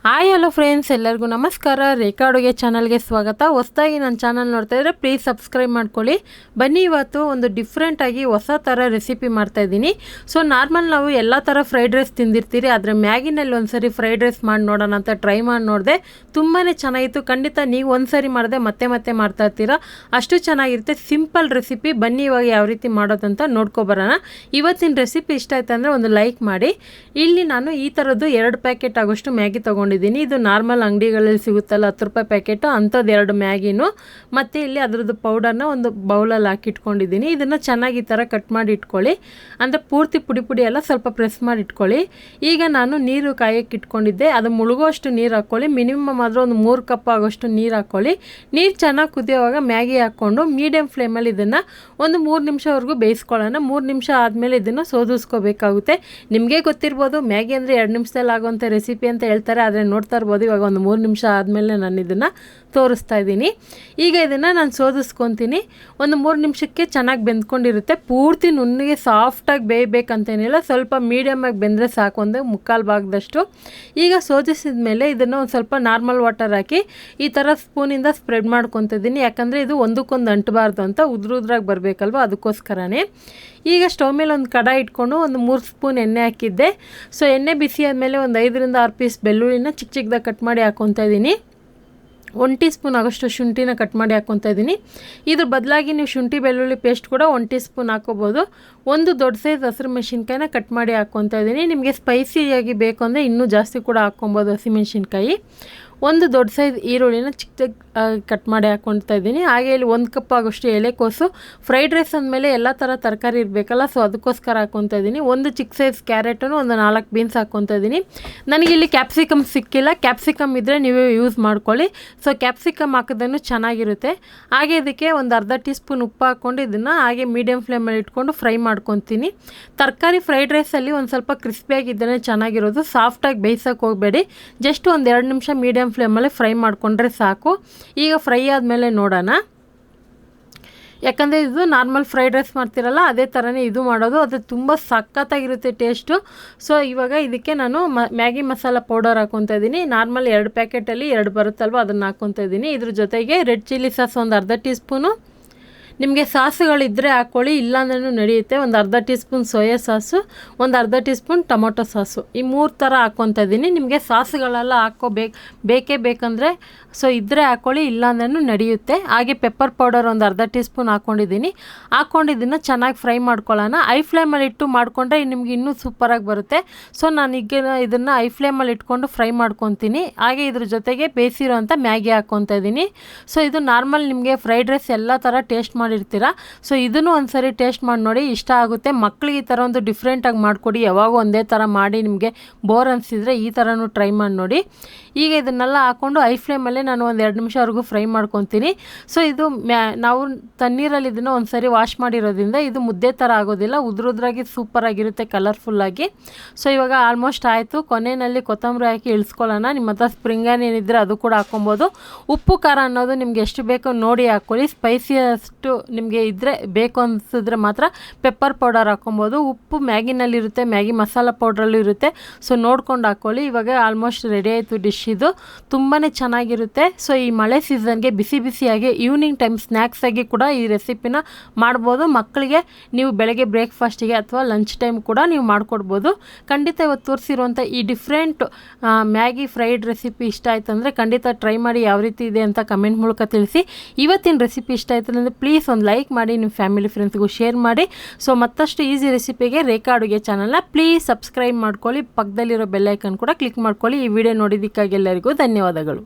Hi hello friends, ಎಲ್ಲರಿಗೂ ನಮಸ್ಕಾರ. ರೇಖಾ ಅಡುಗೆ ಚಾನಲ್ಗೆ ಸ್ವಾಗತ. ಹೊಸದಾಗಿ ನನ್ನ ಚಾನಲ್ ನೋಡ್ತಾ ಇದ್ದರೆ ಪ್ಲೀಸ್ ಸಬ್ಸ್ಕ್ರೈಬ್ ಮಾಡ್ಕೊಳ್ಳಿ. ಬನ್ನಿ, ಇವತ್ತು ಒಂದು ಡಿಫ್ರೆಂಟಾಗಿ ಹೊಸ ಥರ ರೆಸಿಪಿ ಮಾಡ್ತಾಯಿದ್ದೀನಿ. ಸೊ ನಾರ್ಮಲ್ ನಾವು ಎಲ್ಲ ಥರ ಫ್ರೈಡ್ ರೈಸ್ ತಿಂದಿರ್ತೀರಿ, ಆದರೆ ಮ್ಯಾಗಿನಲ್ಲಿ ಒಂದು ಸರಿ ಫ್ರೈಡ್ ರೈಸ್ ಮಾಡಿ ನೋಡೋಣ ಅಂತ ಟ್ರೈ ಮಾಡಿ ನೋಡಿದೆ. ತುಂಬಾ ಚೆನ್ನಾಗಿತ್ತು. ಖಂಡಿತ ನೀವು ಒಂದು ಸರಿ ಮಾಡಿದೆ ಮತ್ತೆ ಮತ್ತೆ ಮಾಡ್ತಾ ಇರ್ತೀರಾ, ಅಷ್ಟು ಚೆನ್ನಾಗಿರುತ್ತೆ. Simple recipe. ಬನ್ನಿ ಇವಾಗ ಯಾವ ರೀತಿ ಮಾಡೋದಂತ ನೋಡ್ಕೊಬರೋಣ. ಇವತ್ತಿನ ರೆಸಿಪಿ ಇಷ್ಟ ಆಯ್ತು ಅಂದರೆ ಒಂದು ಲೈಕ್ ಮಾಡಿ. ಇಲ್ಲಿ ನಾನು ಈ ಥರದ್ದು 2 ಪ್ಯಾಕೆಟ್ ಆಗೋಷ್ಟು ಮ್ಯಾಗಿ ತೊಗೊಂಡಿದ್ದೀನಿ. ಇದು ನಾರ್ಮಲ್ ಅಂಗಡಿಗಳಲ್ಲಿ ಸಿಗುತ್ತಲ್ಲ, 10 ರೂಪಾಯಿ ಪ್ಯಾಕೆಟು, ಅಂಥದ್ದು 2 ಮ್ಯಾಗಿನು. ಮತ್ತು ಇಲ್ಲಿ ಅದರದ್ದು ಪೌಡರ್ನ ಒಂದು ಬೌಲಲ್ಲಿ ಹಾಕಿಟ್ಕೊಂಡಿದ್ದೀನಿ. ಇದನ್ನು ಚೆನ್ನಾಗಿ ಈ ಥರ ಕಟ್ ಮಾಡಿ ಇಟ್ಕೊಳ್ಳಿ. ಅಂದರೆ ಪೂರ್ತಿ ಪುಡಿ ಪುಡಿ ಎಲ್ಲ ಸ್ವಲ್ಪ ಪ್ರೆಸ್ ಮಾಡಿ ಇಟ್ಕೊಳ್ಳಿ. ಈಗ ನಾನು ನೀರು ಕಾಯಕ್ಕೆ ಇಟ್ಕೊಂಡಿದ್ದೆ, ಅದು ಮುಳುಗೋಷ್ಟು ನೀರು ಹಾಕ್ಕೊಳ್ಳಿ. ಮಿನಿಮಮ್ ಆದರೂ ಒಂದು 3 ಕಪ್ ಆಗೋಷ್ಟು ನೀರು ಹಾಕ್ಕೊಳ್ಳಿ. ನೀರು ಚೆನ್ನಾಗಿ ಕುದಿಯೋವಾಗ ಮ್ಯಾಗಿ ಹಾಕ್ಕೊಂಡು ಮೀಡಿಯಮ್ ಫ್ಲೇಮಲ್ಲಿ ಇದನ್ನು ಒಂದು 3 ನಿಮಿಷವರೆಗೂ ಬೇಯಿಸ್ಕೊಳ್ಳೋಣ. 3 ನಿಮಿಷ ಆದಮೇಲೆ ಇದನ್ನು ಸೋದಿಸ್ಕೋಬೇಕಾಗುತ್ತೆ. ನಿಮಗೆ ಗೊತ್ತಿರ್ಬೋದು, ಮ್ಯಾಗಿ ಅಂದರೆ 2 ನಿಮಿಷದಲ್ಲಿ ಆಗುವಂಥ ರೆಸಿಪಿ ಅಂತ ಹೇಳ್ತಾರೆ, ಆದರೆ ನೋಡ್ತಾ ಇರ್ಬೋದು ಇವಾಗ ಒಂದು 3 ನಿಮಿಷ ಆದಮೇಲೆ ನಾನು ಇದನ್ನು ತೋರಿಸ್ತಾ ಇದ್ದೀನಿ. ಈಗ ಇದನ್ನು ನಾನು ಸೋದಿಸ್ಕೊತೀನಿ. ಒಂದು 3 ನಿಮಿಷಕ್ಕೆ ಚೆನ್ನಾಗಿ ಬೆಂದ್ಕೊಂಡಿರುತ್ತೆ. ಪೂರ್ತಿ ನುಣ್ಣಗೆ ಸಾಫ್ಟಾಗಿ ಬೇಯಬೇಕಂತೇನಿಲ್ಲ, ಸ್ವಲ್ಪ ಮೀಡಿಯಮಾಗಿ ಬೆಂದರೆ ಸಾಕು, ಒಂದು ಮುಕ್ಕಾಲು ಭಾಗದಷ್ಟು. ಈಗ ಸೋದಿಸಿದ ಮೇಲೆ ಇದನ್ನು ಒಂದು ಸ್ವಲ್ಪ ನಾರ್ಮಲ್ ವಾಟರ್ ಹಾಕಿ ಈ ಥರ ಸ್ಪೂನಿಂದ ಸ್ಪ್ರೆಡ್ ಮಾಡ್ಕೊತಿದ್ದೀನಿ. ಯಾಕಂದರೆ ಇದು ಒಂದಕ್ಕೊಂದು ಅಂಟಬಾರ್ದು ಅಂತ, ಉದ್ರಾಗಿ ಬರಬೇಕಲ್ವ, ಅದಕ್ಕೋಸ್ಕರನೇ. ಈಗ ಸ್ಟವ್ ಮೇಲೆ ಒಂದು ಕಡಾಯಿ ಇಟ್ಕೊಂಡು ಒಂದು 3 ಸ್ಪೂನ್ ಎಣ್ಣೆ ಹಾಕಿದ್ದೆ. ಸೊ ಎಣ್ಣೆ ಬಿಸಿ ಆದಮೇಲೆ ಒಂದು 5 ರಿಂದ 6 ಪೀಸ್ ಬೆಳ್ಳುಳ್ಳಿನ ಚಿಕ್ಕ ಚಿಕ್ಕದಾಗಿ ಕಟ್ ಮಾಡಿ ಹಾಕ್ಕೊತಾ ಇದ್ದೀನಿ. 1 ಟೀ ಸ್ಪೂನ್ ಆಗೋಷ್ಟು ಶುಂಠಿನ ಕಟ್ ಮಾಡಿ ಹಾಕ್ಕೊತಾ ಇದ್ದೀನಿ. ಇದ್ರ ಬದಲಾಗಿ ನೀವು ಶುಂಠಿ ಬೆಳ್ಳುಳ್ಳಿ ಪೇಸ್ಟ್ ಕೂಡ 1 ಟೀ ಸ್ಪೂನ್ ಹಾಕೋಬೋದು. ಒಂದು ದೊಡ್ಡ ಸೈಜ್ ಹಸಿರು ಮೆಣಸಿನ್ಕಾಯಿನ ಕಟ್ ಮಾಡಿ ಹಾಕ್ಕೊತಾ ಇದ್ದೀನಿ. ನಿಮಗೆ ಸ್ಪೈಸಿಯಾಗಿ ಬೇಕು ಅಂದರೆ ಇನ್ನೂ ಜಾಸ್ತಿ ಕೂಡ ಹಾಕ್ಕೊಬೋದು ಹಸಿಮೆಣ್ಸಿನ್ಕಾಯಿ. ಒಂದು ದೊಡ್ಡ ಸೈಜ್ ಈರುಳ್ಳಿನ ಚಿಕ್ಕದಾಗಿ ಕಟ್ ಮಾಡಿ ಹಾಕ್ಕೊಳ್ತಾ ಇದ್ದೀನಿ. ಹಾಗೆ ಇಲ್ಲಿ 1 ಕಪ್ ಆಗೋಷ್ಟು ಎಲೆಕೋಸು. ಫ್ರೈಡ್ ರೈಸ್ ಅಂದಮೇಲೆ ಎಲ್ಲ ಥರ ತರಕಾರಿ ಇರಬೇಕಲ್ಲ, ಸೊ ಅದಕ್ಕೋಸ್ಕರ ಹಾಕ್ಕೊತಾ ಇದ್ದೀನಿ. ಒಂದು ಚಿಕ್ಕ ಸೈಜ್ ಕ್ಯಾರೆಟನ್ನು, ಒಂದು 4 ಬೀನ್ಸ್ ಹಾಕ್ಕೊತಾ ಇದ್ದೀನಿ. ನನಗಿಲ್ಲಿ ಕ್ಯಾಪ್ಸಿಕಮ್ ಸಿಕ್ಕಿಲ್ಲ, ಕ್ಯಾಪ್ಸಿಕಮ್ ಇದ್ದರೆ ನೀವು ಯೂಸ್ ಮಾಡ್ಕೊಳ್ಳಿ. ಸೊ ಕ್ಯಾಪ್ಸಿಕಮ್ ಹಾಕಿದ್ರೂ ಚೆನ್ನಾಗಿರುತ್ತೆ. ಹಾಗೆ ಇದಕ್ಕೆ ಒಂದು ಅರ್ಧ ಟೀ ಸ್ಪೂನ್ ಉಪ್ಪು ಹಾಕ್ಕೊಂಡು ಇದನ್ನು ಹಾಗೆ ಮೀಡಿಯಮ್ ಫ್ಲೇಮಲ್ಲಿ ಇಟ್ಕೊಂಡು ಫ್ರೈ ಮಾಡ್ಕೊತೀನಿ. ತರಕಾರಿ ಫ್ರೈಡ್ ರೈಸಲ್ಲಿ ಒಂದು ಸ್ವಲ್ಪ ಕ್ರಿಸ್ಪಿಯಾಗಿದ್ದರೆ ಚೆನ್ನಾಗಿರೋದು. ಸಾಫ್ಟಾಗಿ ಬೇಯಿಸೋಕೆ ಹೋಗಬೇಡಿ, ಜಸ್ಟ್ ಒಂದು 2 ನಿಮಿಷ ಮೀಡಿಯಮ್ ಫ್ಲೇಮಲ್ಲಿ ಫ್ರೈ ಮಾಡಿಕೊಂಡ್ರೆ ಸಾಕು. ಈಗ ಫ್ರೈ ಆದಮೇಲೆ ನೋಡೋಣ. ಯಾಕಂದರೆ ಇದು ನಾರ್ಮಲ್ ಫ್ರೈಡ್ ರೈಸ್ ಮಾಡ್ತಿರಲ್ಲ, ಅದೇ ಥರನೇ ಇದು ಮಾಡೋದು. ಅದು ತುಂಬ ಸಖತ್ತಾಗಿರುತ್ತೆ ಟೇಸ್ಟು. ಸೊ ಇವಾಗ ಇದಕ್ಕೆ ನಾನು ಮ್ಯಾಗಿ ಮಸಾಲ ಪೌಡರ್ ಹಾಕ್ಕೊತಾ ಇದ್ದೀನಿ. ನಾರ್ಮಲ್ 2 ಪ್ಯಾಕೆಟಲ್ಲಿ 2 ಬರುತ್ತಲ್ವ, ಅದನ್ನು ಹಾಕ್ಕೊತಾ ಇದ್ದೀನಿ. ಇದ್ರ ಜೊತೆಗೆ ರೆಡ್ ಚಿಲ್ಲಿ ಸಾಸ್ ಒಂದು ಅರ್ಧ ಟೀ ಸ್ಪೂನು. ನಿಮಗೆ ಸಾಸುಗಳಿದ್ದರೆ ಹಾಕ್ಕೊಳ್ಳಿ, ಇಲ್ಲಾಂದ್ರೂ ನಡೆಯುತ್ತೆ. ಒಂದು ಅರ್ಧ ಟೀ ಸ್ಪೂನ್ ಸೋಯಾ ಸಾಸು, ಒಂದು ಅರ್ಧ ಟೀ ಸ್ಪೂನ್ ಟೊಮೊಟೊ ಸಾಸು, ಈ 3 ಥರ ಹಾಕ್ಕೊತಾ ಇದ್ದೀನಿ. ನಿಮಗೆ ಸಾಸುಗಳೆಲ್ಲ ಬೇಕೇ ಬೇಕಂದರೆ ಸೊ ಇದ್ದರೆ ಹಾಕ್ಕೊಳ್ಳಿ, ಇಲ್ಲಾಂದ್ರೂ ನಡೆಯುತ್ತೆ. ಹಾಗೆ ಪೆಪ್ಪರ್ ಪೌಡರ್ ಒಂದು ಅರ್ಧ ಟೀ ಸ್ಪೂನ್ ಹಾಕ್ಕೊಂಡಿದ್ದೀನಿ. ಹಾಕ್ಕೊಂಡಿದ್ದನ್ನು ಚೆನ್ನಾಗಿ ಫ್ರೈ ಮಾಡ್ಕೊಳ್ಳೋಣ. ಐ ಫ್ಲೇಮಲ್ಲಿ ಇಟ್ಟು ಮಾಡಿಕೊಂಡ್ರೆ ನಿಮ್ಗೆ ಇನ್ನೂ ಸೂಪರಾಗಿ ಬರುತ್ತೆ. ಸೊ ನಾನೀಗ ಇದನ್ನು ಐ ಫ್ಲೇಮಲ್ಲಿ ಇಟ್ಕೊಂಡು ಫ್ರೈ ಮಾಡ್ಕೊತೀನಿ. ಹಾಗೆ ಇದ್ರ ಜೊತೆಗೆ ಬೇಯಿಸಿರೋಂಥ ಮ್ಯಾಗಿ ಹಾಕ್ಕೊತಾ ಇದ್ದೀನಿ. ಸೊ ಇದು ನಾರ್ಮಲ್ ನಿಮಗೆ ಫ್ರೈಡ್ ರೈಸ್ ಎಲ್ಲ ಥರ ಟೇಸ್ಟ್ ಮಾಡಿರ್ತೀರ. ಸೊ ಇದನ್ನು ಒಂದು ಸರಿ ಟೇಸ್ಟ್ ಮಾಡಿ ನೋಡಿ, ಇಷ್ಟ ಆಗುತ್ತೆ. ಮಕ್ಕಳಿಗೆ ಈ ಥರ ಒಂದು ಡಿಫ್ರೆಂಟಾಗಿ ಮಾಡಿಕೊಡಿ. ಯಾವಾಗ ಒಂದೇ ಥರ ಮಾಡಿ ನಿಮಗೆ ಬೋರ್ ಅನಿಸಿದರೆ ಈ ಥರನೂ ಟ್ರೈ ಮಾಡಿ ನೋಡಿ. ಈಗ ಇದನ್ನೆಲ್ಲ ಹಾಕ್ಕೊಂಡು ಐ ಫ್ಲೇಮಲ್ಲೇ ನಾನು ಒಂದು 2 ನಿಮಿಷವರೆಗೂ ಫ್ರೈ ಮಾಡ್ಕೊತೀನಿ. ಸೊ ಇದು ನಾವು ತಣ್ಣೀರಲ್ಲಿ ಇದನ್ನು ಒಂದು ಸರಿ ವಾಶ್ ಮಾಡಿರೋದ್ರಿಂದ ಇದು ಮುದ್ದೆ ಥರ ಆಗೋದಿಲ್ಲ, ಉದ್ರಾಗಿ ಸೂಪರಾಗಿರುತ್ತೆ, ಕಲರ್ಫುಲ್ಲಾಗಿ. ಸೊ ಇವಾಗ ಆಲ್ಮೋಸ್ಟ್ ಆಯಿತು. ಕೊನೆಯಲ್ಲಿ ಕೊತ್ತಂಬರಿ ಹಾಕಿ ಇಳಿಸ್ಕೊಳ್ಳೋಣ. ನಿಮ್ಮ ಹತ್ರ ಸ್ಪ್ರಿಂಗ್ ಆನಿಯನ್ ಇದ್ದರೆ ಅದು ಕೂಡ ಹಾಕ್ಕೊಬೋದು. ಉಪ್ಪು ಖಾರ ಅನ್ನೋದು ನಿಮ್ಗೆ ಎಷ್ಟು ಬೇಕೋ ನೋಡಿ ಹಾಕ್ಕೊಳ್ಳಿ. ಸ್ಪೈಸಿಯಷ್ಟು ನಿಮಗೆ ಇದ್ದರೆ ಬೇಕು ಅನಿಸಿದ್ರೆ ಮಾತ್ರ ಪೆಪ್ಪರ್ ಪೌಡರ್ ಹಾಕ್ಕೊಬೋದು. ಉಪ್ಪು ಮ್ಯಾಗಿನಲ್ಲಿರುತ್ತೆ, ಮ್ಯಾಗಿ ಮಸಾಲ ಪೌಡ್ರಲ್ಲೂ ಇರುತ್ತೆ. ಸೊ ನೋಡ್ಕೊಂಡು ಹಾಕ್ಕೊಳ್ಳಿ. ಇವಾಗ ಆಲ್ಮೋಸ್ಟ್ ರೆಡಿ ಆಯಿತು ಡಿಶ್. ಇದು ತುಂಬಾ ಚೆನ್ನಾಗಿರುತ್ತೆ. ಸೊ ಈ ಮಳೆ ಸೀಸನ್ಗೆ ಬಿಸಿ ಬಿಸಿಯಾಗಿ ಈವ್ನಿಂಗ್ ಟೈಮ್ ಸ್ನ್ಯಾಕ್ಸ್ ಆಗಿ ಕೂಡ ಈ ರೆಸಿಪಿನ ಮಾಡ್ಬೋದು. ಮಕ್ಕಳಿಗೆ ನೀವು ಬೆಳಗ್ಗೆ ಬ್ರೇಕ್ಫಾಸ್ಟಿಗೆ ಅಥವಾ ಲಂಚ್ ಟೈಮ್ ಕೂಡ ನೀವು ಮಾಡಿಕೊಡ್ಬೋದು. ಖಂಡಿತ ಇವತ್ತು ತೋರಿಸಿರುವಂಥ ಈ ಡಿಫ್ರೆಂಟ್ ಮ್ಯಾಗಿ ಫ್ರೈಡ್ ರೆಸಿಪಿ ಇಷ್ಟ ಆಯ್ತು ಅಂದರೆ ಖಂಡಿತ ಟ್ರೈ ಮಾಡಿ, ಯಾವ ರೀತಿ ಇದೆ ಅಂತ ಕಮೆಂಟ್ ಮೂಲಕ ತಿಳಿಸಿ. ಇವತ್ತಿನ ರೆಸಿಪಿ ಇಷ್ಟ ಆಯ್ತು ಅಂದರೆ ಪ್ಲೀಸ್ ಒಂದು ಲೈಕ್ ಮಾಡಿ, ನಿಮ್ಮ ಫ್ಯಾಮಿಲಿ ಫ್ರೆಂಡ್ಸ್ಗೂ ಶೇರ್ ಮಾಡಿ. ಸೊ ಮತ್ತಷ್ಟು ಈಸಿ ರೆಸಿಪಿಗೆ ರೇಖಾ ಅಡುಗೆ ಚಾನಲ್ನ ಪ್ಲೀಸ್ ಸಬ್ಸ್ಕ್ರೈಬ್ ಮಾಡ್ಕೊಳ್ಳಿ. ಪಕ್ಕದಲ್ಲಿರೋ ಬೆಲ್ ಐಕನ್ ಕೂಡ ಕ್ಲಿಕ್ ಮಾಡ್ಕೊಳ್ಳಿ. ಈ ವಿಡಿಯೋ ನೋಡಿದ್ದಕ್ಕಾಗಿ ಎಲ್ಲರಿಗೂ ಧನ್ಯವಾದಗಳು.